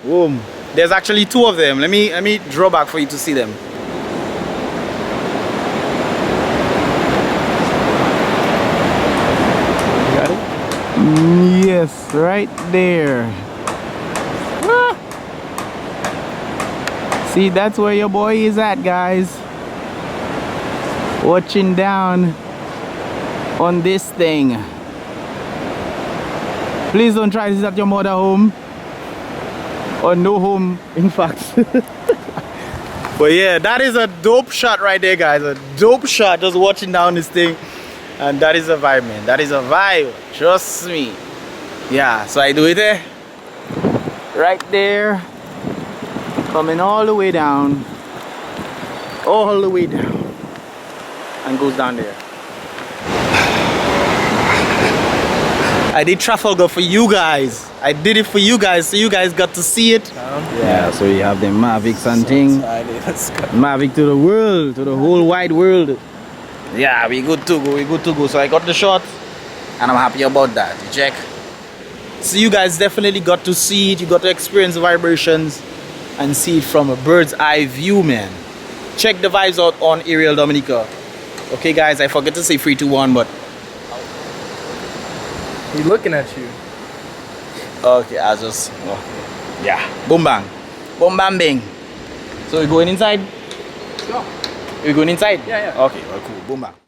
Boom. There's actually two of them. Let me draw back for you to see them. Got it? Yes, right there. Ah. See, that's where your boy is at, guys. Watching down on this thing. Please don't try this at your mother home. Or no home, in fact. But yeah, that is a dope shot right there, guys. A dope shot just watching down this thing. And that is a vibe, man. That is a vibe. Trust me. Yeah, so I do it there. Right there. Coming all the way down. All the way down. And goes down there. I did Trafalgar for you guys. I did it for you guys, so you guys got to see it. Yeah, so you have the Mavics and thing. Mavic to the world, to the whole wide world. Yeah, we good to go, we good to go. So I got the shot, and I'm happy about that. You check. So you guys definitely got to see it. You got to experience the vibrations and see it from a bird's eye view, man. Check the vibes out on Aerial Dominica. Okay, guys, I forget to say 3, 2, 1, but he's looking at you. okay, I just yeah, boom bang, boom bam bing. So we're going inside. Go. We're going inside. Yeah, yeah. Okay, well, cool. Boom bang.